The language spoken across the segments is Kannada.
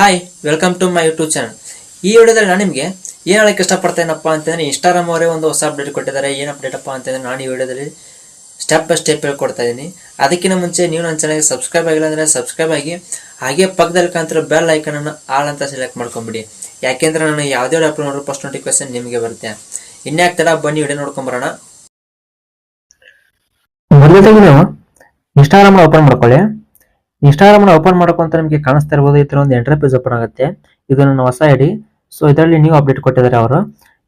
Hi, welcome to my YouTube channel. ಈ ವಿಡಿಯೋದಲ್ಲಿ ನಾನು ನಿಮಗೆ ಏನು ಹೇಳಕ್ಕೆ ಇಷ್ಟಪಡ್ತೇನಪ್ಪ ಅಂತಂದರೆ, ಇನ್ಸ್ಟಾಗ್ರಾಮ್ ಅವರೇ ಒಂದು ಹೊಸ ಅಪ್ಡೇಟ್ ಕೊಟ್ಟಿದ್ದಾರೆ. ಏನು ಅಪ್ಡೇಟ್ ಅಪ್ಪ ಅಂತಂದರೆ, ನಾನು ಈ ವಿಡಿಯೋದಲ್ಲಿ ಸ್ಟೆಪ್ ಬೈ ಸ್ಟೆಪ್ ಹೇಳ್ಕೊಡ್ತಾ ಇದ್ದೀನಿ. ಅದಕ್ಕಿಂತ ಮುಂಚೆ ನೀವು ನನ್ನ ಚಾನಲ್ಗೆ ಸಬ್ಸ್ಕ್ರೈಬ್ ಆಗಿಲ್ಲ ಅಂದರೆ ಸಬ್ಸ್ಕ್ರೈಬ್ ಆಗಿ, ಹಾಗೆ ಪಕ್ಕದಲ್ಲಿ ಕಾಣ್ತಿರೋ ಬೆಲ್ ಐಕನನ್ನು ಆಲ್ ಅಂತ ಸೆಲೆಕ್ಟ್ ಮಾಡ್ಕೊಂಬಿಡಿ. ಯಾಕೆಂದರೆ ನಾನು ಯಾವುದೇ ಅಪ್ಲೋಡ್ ಮಾಡೋರು ಫಸ್ಟ್ ನೋಟಿಫಿಕೇಶನ್ ನಿಮಗೆ ಬರುತ್ತೆ. ಇನ್ಯಾಕೆ ತಡ, ಬನ್ನಿ ವಿಡಿಯೋ ನೋಡ್ಕೊಂಬರೋಣ. ಮೊದಲದಾಗಿ ನೀವು ಇನ್ಸ್ಟಾಗ್ರಾಮ್ ಓಪನ್ ಮಾಡ್ಕೊಳ್ಳಿ. ಇನ್ಸ್ಟಾಗ್ರಾಮ್ ಓಪನ್ ಮಾಡ್ಕೊಂತ ನಿಮಗೆ ಕಾಣಿಸ್ತಾ ಇರ್ಬೋದು, ಈ ತರ ಒಂದು ಎಂಟ್ರಿ ಪೇಜ್ ಓಪನ್ ಆಗುತ್ತೆ. ಇದು ನನ್ನ ಹೊಸ ಐಡಿ. ಸೊ ಇದರಲ್ಲಿ ನೀವು ಅಪ್ಡೇಟ್ ಕೊಟ್ಟಿದ್ದಾರೆ ಅವರು.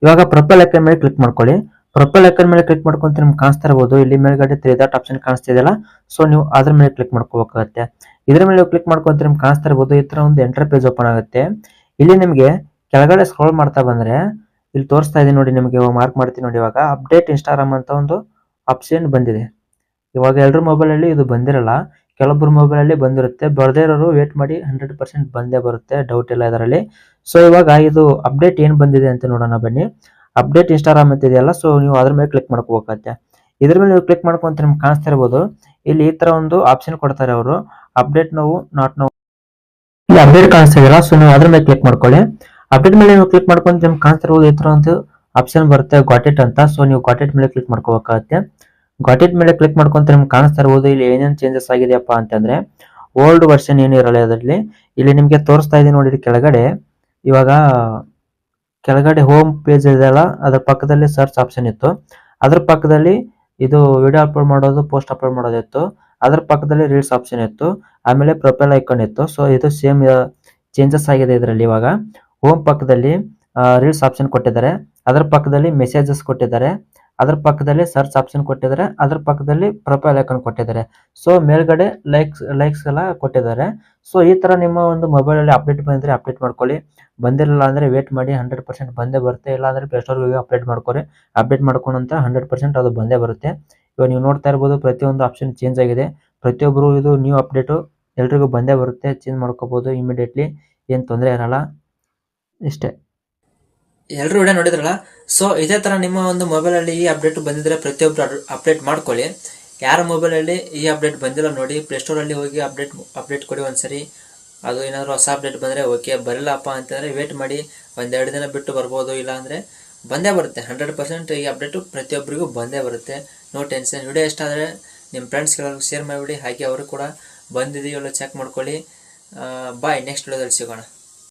ಇವಾಗ ಪ್ರೊಫೈಲ್ ಐಕನ್ ಮೇಲೆ ಕ್ಲಿಕ್ ಮಾಡ್ಕೊಳ್ಳಿ. ಪ್ರೊಫೈಲ್ ಐಕನ್ ಮೇಲೆ ಕ್ಲಿಕ್ ಮಾಡ್ಕೊಂತ ನಿಮ್ಗೆ ಕಾಣಿಸ್ತಾ ಇರ್ಬೋದು, ಇಲ್ಲಿ ಮೇಲ್ಗಡೆ 3 ಡಾಟ್ ಆಪ್ಷನ್ ಕಾಣಿಸ್ತಿದೆಯಲ್ಲ, ಸೊ ನೀವು ಅದ್ರ ಮೇಲೆ ಕ್ಲಿಕ್ ಮಾಡ್ಕೋಬೇಕಾಗುತ್ತೆ. ಇದ್ರ ಮೇಲೆ ಕ್ಲಿಕ್ ಮಾಡ್ಕೊಂತ ನಿಮ್ಗೆ ಕಾಣಿಸ್ತಾ ಇರ್ಬೋದು, ಈ ತರ ಒಂದು ಎಂಟ್ರಿ ಪೇಜ್ ಓಪನ್ ಆಗುತ್ತೆ. ಇಲ್ಲಿ ನಿಮಗೆ ಕೆಳಗಡೆ ಸ್ಕ್ರೋಲ್ ಮಾಡ್ತಾ ಬಂದ್ರೆ ಇಲ್ಲಿ ತೋರಿಸ್ತಾ ಇದೆ ನೋಡಿ, ನಿಮಗೆ ಮಾರ್ಕ್ ಮಾಡ್ತೀನಿ ನೋಡಿ. ಇವಾಗ ಅಪ್ಡೇಟ್ ಇನ್ಸ್ಟಾಗ್ರಾಮ್ ಅಂತ ಒಂದು ಆಪ್ಷನ್ ಬಂದಿದೆ. ಇವಾಗ ಎಲ್ಲರ ಮೊಬೈಲ್ ಅಲ್ಲಿ ಇದು ಬಂದಿರಲ್ಲ, ಕೆಲವೊಬ್ಬರು ಮೊಬೈಲ್ ಅಲ್ಲಿ ಬಂದಿರುತ್ತೆ. ಬರ್ದೇ ಇರೋರು ವೇಟ್ ಮಾಡಿ, 100% ಬಂದೇ ಬರುತ್ತೆ, ಡೌಟ್ ಇಲ್ಲ ಇದರಲ್ಲಿ. ಸೊ ಇವಾಗ ಇದು ಅಪ್ಡೇಟ್ ಏನ್ ಬಂದಿದೆ ಅಂತ ನೋಡೋಣ ಬನ್ನಿ. ಅಪ್ಡೇಟ್ ಇನ್ಸ್ಟಾಗ್ರಾಮ್ ಅಂತ ಇದೆಯಲ್ಲ, ಸೊ ನೀವು ಅದ್ರ ಮೇಲೆ ಕ್ಲಿಕ್ ಮಾಡ್ಕೋಬೇಕಾಗುತ್ತೆ. ಇದ್ರ ಮೇಲೆ ನೀವು ಕ್ಲಿಕ್ ಮಾಡ್ಕೊಂತ ನಿಮ್ಗೆ ಕಾಣಿಸ್ತಾ ಇರ್ಬೋದು, ಇಲ್ಲಿ ಈ ತರ ಒಂದು ಆಪ್ಷನ್ ಕೊಡ್ತಾರೆ ಅವರು, ಅಪ್ಡೇಟ್ ನಾವು ನಾಟ್ ನಾವು. ಇಲ್ಲಿ ಅಪ್ಡೇಟ್ ಕಾಣಿಸ್ತಾ ಇದೆಯಲ್ಲ, ಸೊ ನೀವು ಅದ್ರ ಮೇಲೆ ಕ್ಲಿಕ್ ಮಾಡ್ಕೊಳ್ಳಿ. ಅಪ್ಡೇಟ್ ಮೇಲೆ ನೀವು ಕ್ಲಿಕ್ ಮಾಡ್ಕೊಂತ ನಿಮ್ಗೆ ಕಾಣಿಸ್ತಾ ಇರ್ಬೋದು, ಈ ತರ ಒಂದು ಆಪ್ಷನ್ ಬರುತ್ತೆ ಗಾಟ್ ಇಟ್ ಅಂತ. ಸೊ ನೀವು ಗಾಟ್ ಇಟ್ ಮೇಲೆ ಕ್ಲಿಕ್ ಮಾಡ್ಕೋಬೇಕಾಗುತ್ತೆ. ಗಾಟ್ ಇಟ್ ಮೇಲೆ ಕ್ಲಿಕ್ ಮಾಡ್ಕೊಂತ ನಿಮ್ಗೆ ಕಾಣಿಸ್ತಾ ಇರ್ಬೋದು, ಇಲ್ಲಿ ಏನೇನು ಚೇಂಜಸ್ ಆಗಿದೆಯಪ್ಪ ಅಂತಂದ್ರೆ, ಓಲ್ಡ್ ವರ್ಷನ್ ಏನು ಇರಲ್ಲ ಅದರಲ್ಲಿ. ಇಲ್ಲಿ ನಿಮಗೆ ತೋರಿಸ್ತಾ ಇದೆ ನೋಡಿ ಕೆಳಗಡೆ. ಇವಾಗ ಕೆಳಗಡೆ ಹೋಮ್ ಪೇಜ್ ಇದೆಯಲ್ಲ, ಅದ್ರ ಪಕ್ಕದಲ್ಲಿ ಸರ್ಚ್ ಆಪ್ಷನ್ ಇತ್ತು. ಅದ್ರ ಪಕ್ಕದಲ್ಲಿ ಇದು ವಿಡಿಯೋ ಅಪ್ಲೋಡ್ ಮಾಡೋದು, ಪೋಸ್ಟ್ ಅಪ್ಲೋಡ್ ಮಾಡೋದು ಇತ್ತು. ಅದ್ರ ಪಕ್ಕದಲ್ಲಿ ರೀಲ್ಸ್ ಆಪ್ಷನ್ ಇತ್ತು. ಆಮೇಲೆ ಪ್ರೊಫೈಲ್ ಐಕಾನ್ ಇತ್ತು. ಸೊ ಇದು ಸೇಮ್ ಚೇಂಜಸ್ ಆಗಿದೆ ಇದರಲ್ಲಿ. ಇವಾಗ ಹೋಮ್ ಪಕ್ಕದಲ್ಲಿ ರೀಲ್ಸ್ ಆಪ್ಷನ್ ಕೊಟ್ಟಿದ್ದಾರೆ, ಅದ್ರ ಪಕ್ಕದಲ್ಲಿ ಮೆಸೇಜಸ್ ಕೊಟ್ಟಿದ್ದಾರೆ, ಅದ್ರ ಪಕ್ಕದಲ್ಲಿ ಸರ್ಚ್ ಆಪ್ಷನ್ ಕೊಟ್ಟಿದ್ದಾರೆ, ಅದ್ರ ಪಕ್ಕದಲ್ಲಿ ಪ್ರೊಫೈಲ್ ಐಕಾನ್ ಕೊಟ್ಟಿದ್ದಾರೆ. ಸೊ ಮೇಲ್ಗಡೆ ಲೈಕ್ಸ್ ಎಲ್ಲ ಕೊಟ್ಟಿದ್ದಾರೆ. ಸೊ ಈ ತರ ನಿಮ್ಮ ಒಂದು ಮೊಬೈಲ್ ಅಲ್ಲಿ ಅಪ್ಡೇಟ್ ಬಂದ್ರೆ ಅಪ್ಡೇಟ್ ಮಾಡ್ಕೊಳ್ಳಿ. ಬಂದಿರಲಿಲ್ಲ ಅಂದ್ರೆ ವೇಟ್ ಮಾಡಿ, 100% ಬಂದೇ ಬರುತ್ತೆ. ಇಲ್ಲ ಅಂದ್ರೆ ಪ್ಲೇ ಸ್ಟೋರ್ ಹೋಗಿ ಅಪ್ಡೇಟ್ ಮಾಡ್ಕೊರಿ. ಅಪ್ಡೇಟ್ ಮಾಡ್ಕೊಂಡಂತ 100% ಅದು ಬಂದೇ ಬರುತ್ತೆ. ಇವಾಗ ನೀವು ನೋಡ್ತಾ ಇರ್ಬೋದು, ಪ್ರತಿಯೊಂದು ಆಪ್ಷನ್ ಚೇಂಜ್ ಆಗಿದೆ. ಪ್ರತಿಯೊಬ್ಬರು ಇದು ನ್ಯೂ ಅಪ್ಡೇಟು ಎಲ್ರಿಗೂ ಬಂದೇ ಬರುತ್ತೆ. ಚೇಂಜ್ ಮಾಡ್ಕೋಬಹುದು ಇಮಿಡಿಯೇಟ್ಲಿ, ಏನು ತೊಂದರೆ ಇರಲ್ಲ. ಇಷ್ಟೇ. ಎಲ್ಲರೂ ವಿಡಿಯೋ ನೋಡಿದ್ರಲ್ಲ. ಸೊ ಇದೇ ತರ ನಿಮ್ಮ ಒಂದು ಮೊಬೈಲಲ್ಲಿ ಈ ಅಪ್ಡೇಟ್ ಬಂದಿದ್ರೆ ಪ್ರತಿಯೊಬ್ಬರು ಅಪ್ಡೇಟ್ ಮಾಡ್ಕೊಳ್ಳಿ. ಯಾರ ಮೊಬೈಲಲ್ಲಿ ಈ ಅಪ್ಡೇಟ್ ಬಂದಿಲ್ಲ ನೋಡಿ, ಪ್ಲೇಸ್ಟೋರಲ್ಲಿ ಹೋಗಿ ಅಪ್ಡೇಟ್ ಕೊಡಿ ಒಂದ್ಸರಿ. ಅದು ಏನಾದರೂ ಹೊಸ ಅಪ್ಡೇಟ್ ಬಂದರೆ ಓಕೆ, ಬರಲ್ಲಪ್ಪ ಅಂತಂದರೆ ವೇಟ್ ಮಾಡಿ, 1-2 ದಿನ ಬಿಟ್ಟು ಬರ್ಬೋದು. ಇಲ್ಲ ಅಂದರೆ ಬಂದೇ ಬರುತ್ತೆ. 100% ಈ ಅಪ್ಡೇಟು ಪ್ರತಿಯೊಬ್ಬರಿಗೂ ಬಂದೇ ಬರುತ್ತೆ. No tension. ವಿಡಿಯೋ ಇಷ್ಟ ಆದರೆ ನಿಮ್ಮ ಫ್ರೆಂಡ್ಸ್ಗೆಲ್ಲರಿಗೂ ಶೇರ್ ಮಾಡಿಬಿಡಿ, ಹಾಗೆ ಅವರು ಕೂಡ ಬಂದಿದೆಯಲ್ಲ ಚೆಕ್ ಮಾಡ್ಕೊಳ್ಳಿ. ಬಾಯ್, ನೆಕ್ಸ್ಟ್ ವಿಡಿಯೋದಲ್ಲಿ ಸಿಗೋಣ.